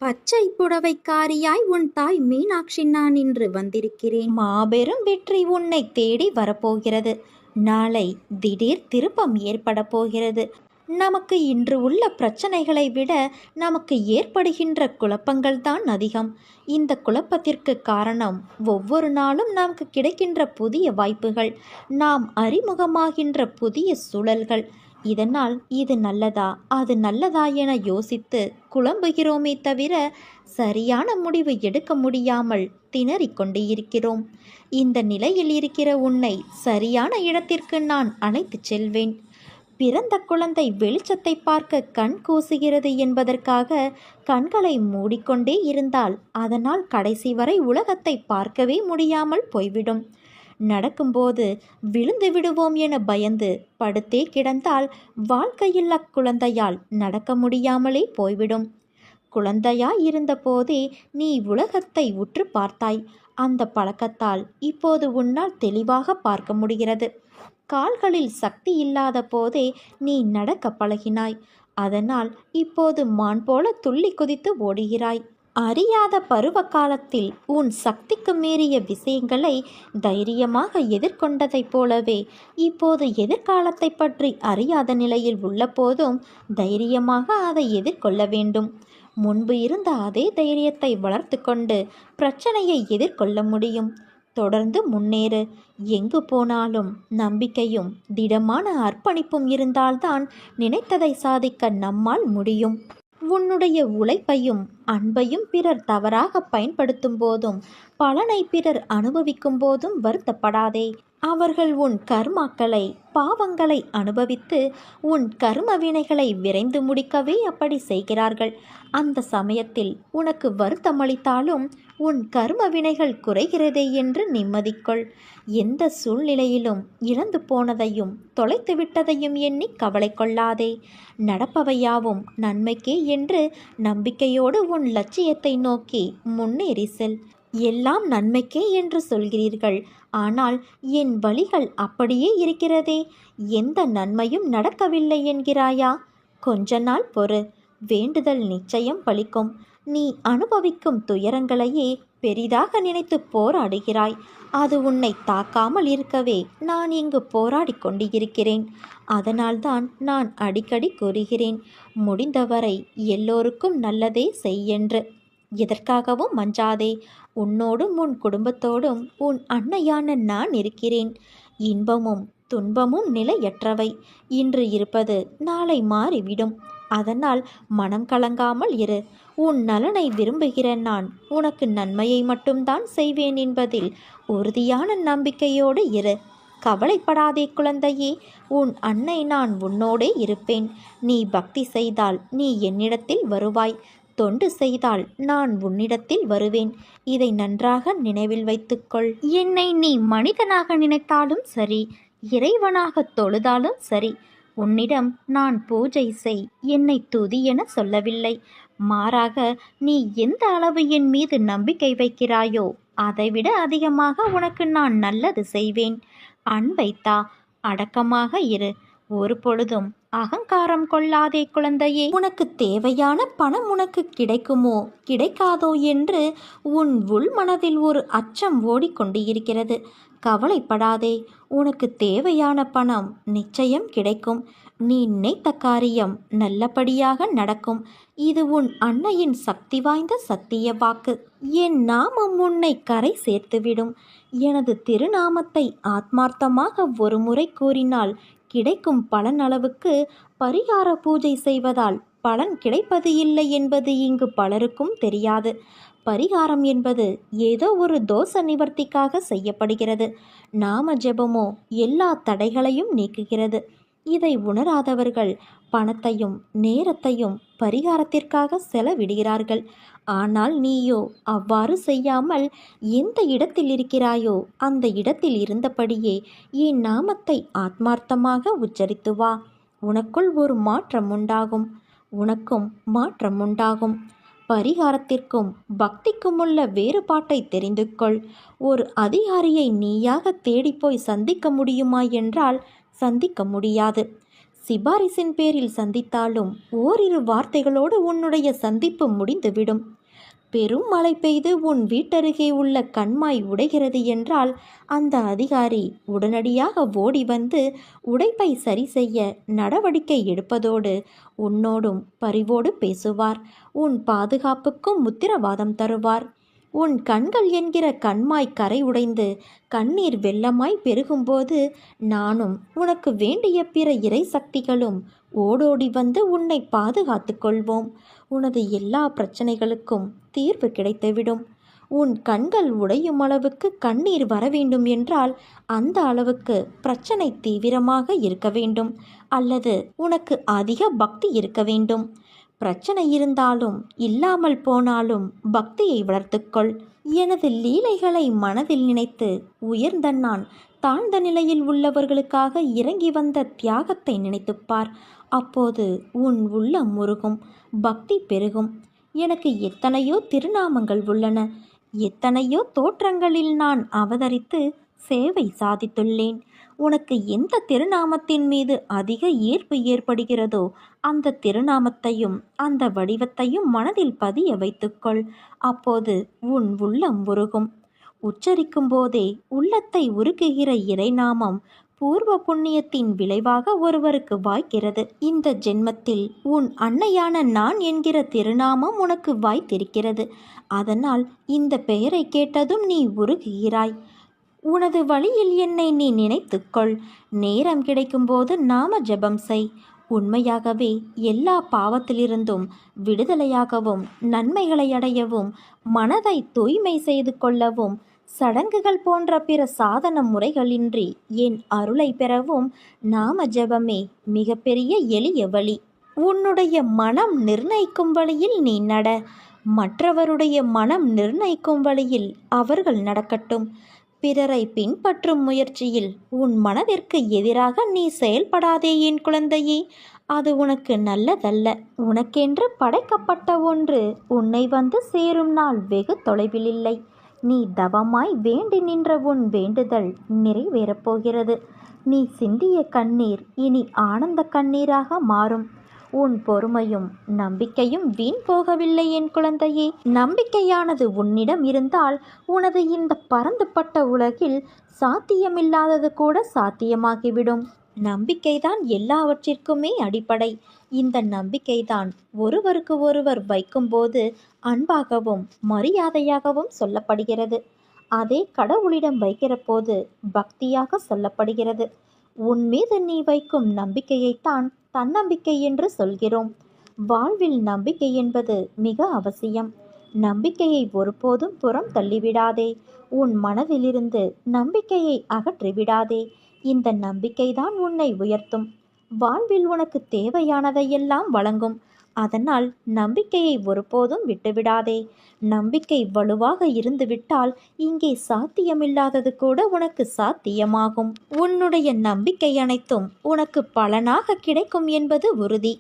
பச்சை புடவைக்காரியாய் உன் தாய் மீனாட்சி நான் இன்று வந்திருக்கிறேன். மாபெரும் வெற்றி உன்னை தேடி வரப்போகிறது. நாளை திடீர் திருப்பம் ஏற்பட போகிறது. நமக்கு இன்று உள்ள பிரச்சனைகளை விட நமக்கு ஏற்படுகின்ற குழப்பங்கள் தான் அதிகம். இந்த குழப்பத்திற்கு காரணம் ஒவ்வொரு நாளும் நமக்கு கிடைக்கின்ற புதிய வாய்ப்புகள், நாம் அறிமுகமாகின்ற புதிய சூழல்கள். இதனால் இது நல்லதா அது நல்லதா என யோசித்து குழம்புகிறோமே தவிர சரியான முடிவு எடுக்க முடியாமல் திணறிக் கொண்டு இருக்கிறோம். இந்த நிலையில் இருக்கிற உன்னை சரியான இடத்திற்கு நான் அழைத்துச் செல்வேன். பிறந்த குழந்தை வெளிச்சத்தை பார்க்க கண் கூசுகிறது என்பதற்காக கண்களை மூடிக்கொண்டே இருந்தால் அதனால் கடைசி வரை உலகத்தை பார்க்கவே முடியாமல் போய்விடும். நடக்கும்போது விழுந்து விடுவோம் என பயந்து படுத்தே கிடந்தால் வாழ்க்கையில் அக்குழந்தையால் நடக்க முடியாமலே போய்விடும். குழந்தையாய் இருந்தபோதே நீ உலகத்தை உற்று பார்த்தாய். அந்த பழக்கத்தால் இப்போது உன்னால் தெளிவாக பார்க்க முடிகிறது. கால்களில் சக்தி இல்லாத போதே நீ நடக்க பழகினாய். அதனால் இப்போது மான் போல துள்ளி குதித்து ஓடுகிறாய். அறியாத பருவ காலத்தில் உன் சக்திக்கு மீறிய விஷயங்களை தைரியமாக எதிர்கொண்டதைப் போலவே இப்போது எதிர்காலத்தை பற்றி அறியாத நிலையில் உள்ள போதும் தைரியமாக அதை எதிர்கொள்ள வேண்டும். முன்பு இருந்த அதே தைரியத்தை வளர்த்து கொண்டு பிரச்சனையை எதிர்கொள்ள முடியும். தொடர்ந்து முன்னேறு. எங்கு போனாலும் நம்பிக்கையும் திடமான அர்ப்பணிப்பும் இருந்தால்தான் நினைத்ததை சாதிக்க நம்மால் முடியும். உன்னுடைய உழைப்பையும் அன்பையும் பிறர் தவறாக பயன்படுத்தும் போதும் பலனை பிறர் அனுபவிக்கும் போதும் வருத்தப்படாதே. அவர்கள் உன் கர்மாக்களை பாவங்களை அனுபவித்து உன் கர்ம வினைகளை விரைந்து முடிக்கவே அப்படி செய்கிறார்கள். அந்த சமயத்தில் உனக்கு வருத்தமளித்தாலும் உன் கர்ம வினைகள் குறைகிறதே என்று நிம்மதிக்கொள். எந்த சூழ்நிலையிலும் இழந்து போனதையும் தொலைத்து விட்டதையும் எண்ணி கவலை கொள்ளாதே. நடப்பவையாவும் நன்மைக்கே என்று நம்பிக்கையோடு உன் லட்சியத்தை நோக்கி முன்னேறி செல். எல்லாம் நன்மைக்கே என்று சொல்கிறீர்கள், ஆனால் என் வழிகள் அப்படியே இருக்கிறதே, எந்த நன்மையும் நடக்கவில்லை என்கிறாயா? கொஞ்ச நாள் பொறு, வேண்டுதல் நிச்சயம் பலிக்கும். நீ அனுபவிக்கும் துயரங்களையே பெரிதாக நினைத்து போராடுகிறாய். அது உன்னை தாக்காமல் இருக்கவே நான் இங்கு போராடி கொண்டு இருக்கிறேன். அதனால்தான் நான் அடிக்கடி கூறுகிறேன், முடிந்தவரை எல்லோருக்கும் நல்லதே செய் என்று. எதற்காகவும் மஞ்சாதே. உன்னோடும் உன் குடும்பத்தோடும் உன் அன்னையான நான் இருக்கிறேன். இன்பமும் துன்பமும் நிலையற்றவை. இன்று இருப்பது நாளை மாறிவிடும். அதனால் மனம் கலங்காமல் இரு. உன் நலனை விரும்புகிற நான் உனக்கு நன்மையை மட்டும்தான் செய்வேன் என்பதில் உறுதியான நம்பிக்கையோடு இரு. கவலைப்படாதே குழந்தையே, உன் அன்னை நான் உன்னோடே இருப்பேன். நீ பக்தி செய்தால் நீ என்னிடத்தில் வருவாய். தொண்டு செய்தால் நான் உன்னிடத்தில் வருவேன். இதை நன்றாக நினைவில் வைத்துக்கொள். என்னை நீ மனிதனாக நினைத்தாலும் சரி, இறைவனாக தொழுதாலும் சரி, உன்னிடம் நான் பூஜை செய், என்னை துதி என சொல்லவில்லை. மாறாக நீ எந்த அளவு என் மீது நம்பிக்கை வைக்கிறாயோ அதைவிட அதிகமாக உனக்கு நான் நல்லது செய்வேன். அன்பைத்தா, அடக்கமாக இரு. ஒரு பொழுதும் அகங்காரம் கொள்ளாதே குழந்தையே. உனக்கு தேவையான பணம் உனக்கு கிடைக்குமோ கிடைக்காதோ என்று உன் உள் மனதில் ஒரு அச்சம் ஓடிக்கொண்டு இருக்கிறது. கவலைப்படாதே. உனக்கு தேவையான பணம் நிச்சயம் கிடைக்கும். நீ நினைத்த காரியம் நல்லபடியாக நடக்கும். இது உன் அன்னையின் சக்தி வாய்ந்த சத்திய வாக்கு. என் நாமம் உன்னை கரை சேர்த்துவிடும். எனது திருநாமத்தை ஆத்மார்த்தமாக ஒரு முறை கூறினால் கிடைக்கும் பலன் அளவுக்கு பரிகார பூஜை செய்வதால் பலன் கிடைப்பது இல்லை என்பது இங்கு பலருக்கும் தெரியாது. பரிகாரம் என்பது ஏதோ ஒரு தோஷ நிவர்த்திக்காக செய்யப்படுகிறது. நாம ஜெபமோ எல்லா தடைகளையும் நீக்குகிறது. இதை உணராதவர்கள் பணத்தையும் நேரத்தையும் பரிகாரத்திற்காக செலவிடுகிறார்கள். ஆனால் நீயோ அவ்வாறு செய்யாமல் எந்த இடத்தில் இருக்கிறாயோ அந்த இடத்தில் இருந்தபடியே என் நாமத்தை ஆத்மார்த்தமாக உச்சரித்து வா. உனக்குள் ஒரு மாற்றம் உண்டாகும். உனக்கும் மாற்றம் உண்டாகும். பரிகாரத்திற்கும் பக்திக்கும் உள்ள வேறுபாட்டை தெரிந்து கொள். ஒரு அதிகாரியை நீயாக தேடிப்போய் சந்திக்க முடியுமா என்றால் சந்திக்க முடியாது. சிபாரிசின் பேரில் சந்தித்தாலும் ஓரிரு வார்த்தைகளோடு உன்னுடைய சந்திப்பு முடிந்துவிடும். பெரும் மழை பெய்து உன் வீட்டருகே உள்ள கண்மாய் உடைகிறது என்றால் அந்த அதிகாரி உடனடியாக ஓடி வந்து உடைப்பை சரி செய்ய நடவடிக்கை எடுப்பதோடு உன்னோடும் பரிவோடு பேசுவார். உன் பாதுகாப்புக்கும் உத்தரவாதம் தருவார். உன் கண்கள் என்கிற கண்மாய் கரை உடைந்து கண்ணீர் வெள்ளமாய் பெருகும்போது நானும் உனக்கு வேண்டிய பிற இறை சக்திகளும் ஓடோடி வந்து உன்னை பாதுகாத்து கொள்வோம். உனது எல்லா பிரச்சனைகளுக்கும் தீர்வு கிடைத்துவிடும். உன் கண்கள் உடையும் அளவுக்கு கண்ணீர் வர வேண்டும் என்றால் அந்த அளவுக்கு பிரச்சனை தீவிரமாக இருக்க வேண்டும், அல்லது உனக்கு அதிக பக்தி இருக்க வேண்டும். பிரச்சனை இருந்தாலும் இல்லாமல் போனாலும் பக்தியை வளர்த்துக்கொள். எனது லீலைகளை மனதில் நினைத்து உயர்ந்த நான் தாழ்ந்த நிலையில் உள்ளவர்களுக்காக இறங்கி வந்த தியாகத்தை நினைத்துப்பார். அப்போது உன் உள்ளம் முருகும், பக்தி பெருகும். எனக்கு எத்தனையோ திருநாமங்கள் உள்ளன. எத்தனையோ தோற்றங்களில் நான் அவதரித்து சேவை சாதித்துள்ளேன். உனக்கு எந்த திருநாமத்தின் மீது அதிக ஈர்ப்பு ஏற்படுகிறதோ அந்த திருநாமத்தையும் அந்த வடிவத்தையும் மனதில் பதிய வைத்துக்கொள். அப்போது உன் உள்ளம் உருகும். உச்சரிக்கும் போதே உள்ளத்தை உருக்குகிற இறைநாமம் பூர்வ புண்ணியத்தின் விளைவாக ஒருவருக்கு வாய்க்கிறது. இந்த ஜென்மத்தில் உன் அன்னையான நான் என்கிற திருநாமம் உனக்கு வாய்த்திருக்கிறது. அதனால் இந்த பெயரை கேட்டதும் நீ உருகுகிறாய். உனது வழியில் என்னை நீ நினைத்துக்கொள். நேரம் கிடைக்கும்போது நாம ஜெபம் செய். உண்மையாகவே எல்லா பாவத்திலிருந்தும் விடுதலையாகவும் நன்மைகளை அடையவும் மனதை தூய்மை செய்து கொள்ளவும் சடங்குகள் போன்ற பிற சாதன முறைகளின்றி என் அருளை பெறவும் நாம ஜெபமே மிகப்பெரிய எளிய வழி. உன்னுடைய மனம் நிர்ணயிக்கும் வழியில் நீ நட. மற்றவருடைய மனம் நிர்ணயிக்கும் வழியில் அவர்கள் நடக்கட்டும். பிறரை பின்பற்றும் முயற்சியில் உன் மனதிற்கு எதிராக நீ செயல்படாதே என் குழந்தையே. அது உனக்கு நல்லதல்ல. உனக்கென்று படைக்கப்பட்ட ஒன்று உன்னை வந்து சேரும் நாள் வெகு தொலைவில் இல்லை. நீ தவமாய் வேண்டி நின்ற உன் வேண்டுதல் நிறைவேறப் போகிறது. நீ சிந்திய கண்ணீர் இனி ஆனந்த கண்ணீராக மாறும். உன் பொறுமையும் நம்பிக்கையும் வீண் போகவில்லை என் குழந்தையே. நம்பிக்கையானது உன்னிடம் இருந்தால் உனது இந்த பரந்துபட்ட உலகில் சாத்தியமில்லாதது கூட சாத்தியமாகிவிடும். நம்பிக்கைதான் எல்லாவற்றிற்குமே அடிப்படை. இந்த நம்பிக்கைதான் ஒருவருக்கு ஒருவர் வைக்கும்போது அன்பாகவும் மரியாதையாகவும் சொல்லப்படுகிறது. அதே கடவுளிடம் வைக்கிற போது பக்தியாக சொல்லப்படுகிறது. உன் மீது நீ வைக்கும் நம்பிக்கையைத்தான் தன்னம்பிக்கை என்று சொல்கிறோம். வாழ்வில் நம்பிக்கை என்பது மிக அவசியம். நம்பிக்கையை ஒருபோதும் புறம் தள்ளிவிடாதே. உன் மனதிலிருந்து நம்பிக்கையை அகற்றிவிடாதே. இந்த நம்பிக்கைதான் உன்னை உயர்த்தும். வாழ்வில் உனக்கு தேவையானதையெல்லாம் வழங்கும். அதனால் நம்பிக்கையை ஒருபோதும் விட்டுவிடாதே. நம்பிக்கை வலுவாக இருந்துவிட்டால் இங்கே சாத்தியமில்லாதது கூட உனக்கு சாத்தியமாகும். உன்னுடைய நம்பிக்கை அனைத்தும் உனக்கு பலனாக கிடைக்கும் என்பது உறுதி.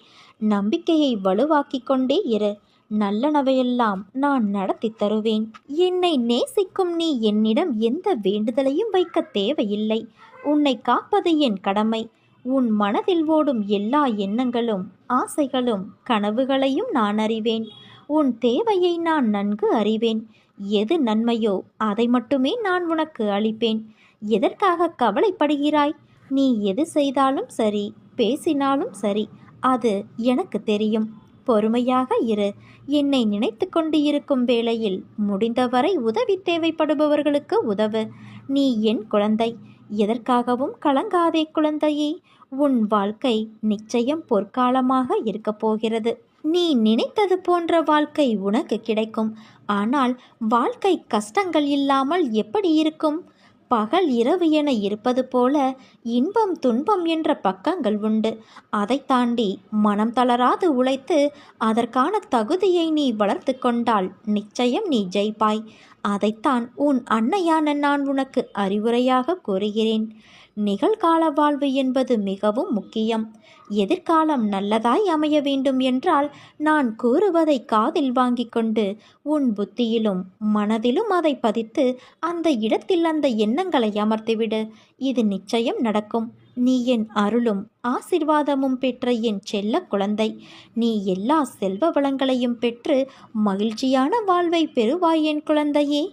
நம்பிக்கையை வலுவாக்கிக் கொண்டே இரு. நல்லனவையெல்லாம் நான் நடத்தி தருவேன். என்னை நேசிக்கும் நீ என்னிடம் எந்த வேண்டுதலையும் வைக்க தேவையில்லை. உன்னை காப்பது என் கடமை. உன் மனதில் ஓடும் எல்லா எண்ணங்களும் ஆசைகளும் கனவுகளையும் நான் அறிவேன். உன் தேவையை நான் நன்கு அறிவேன். எது நன்மையோ அதை மட்டுமே நான் உனக்கு அளிப்பேன். எதற்காக கவலைப்படுகிறாய்? நீ எது செய்தாலும் சரி, பேசினாலும் சரி, அது எனக்கு தெரியும். பொறுமையாக இரு. என்னை நினைத்து கொண்டு இருக்கும் வேளையில் முடிந்தவரை உதவி தேவைப்படுபவர்களுக்கு உதவு. நீ என் குழந்தை. எதற்காகவும் கலங்காதே குழந்தையே. உன் வாழ்க்கை நிச்சயம் பொற்காலமாக இருக்கப் போகிறது. நீ நினைத்தது போன்ற வாழ்க்கை உனக்கு கிடைக்கும். ஆனால் வாழ்க்கை கஷ்டங்கள் இல்லாமல் எப்படி இருக்கும்? பகல் இரவு என இருப்பது போல இன்பம் துன்பம் என்ற பக்கங்கள் உண்டு. அதை தாண்டி மனம் தளராது உழைத்து அதற்கான தகுதியை நீ வளர்த்து கொண்டால் நிச்சயம் நீ ஜெயிப்பாய். அதைத்தான் உன் அன்னையான நான் உனக்கு அறிவுரையாக கூறுகிறேன். நிகழ்கால வாழ்வு என்பது மிகவும் முக்கியம். எதிர்காலம் நல்லதாய் அமைய வேண்டும் என்றால் நான் கூறுவதை காதில் வாங்கி கொண்டு உன் புத்தியிலும் மனதிலும் அதை பதித்து அந்த இடத்தில் அந்த எண்ணங்களை அமர்த்திவிடு. இது நிச்சயம் நடக்கும். நீ என் அருளும் ஆசிர்வாதமும் பெற்ற என் செல்ல குழந்தை. நீ எல்லா செல்வ வளங்களையும் பெற்று மகிழ்ச்சியான வாழ்வை பெறுவாய் என் குழந்தையே.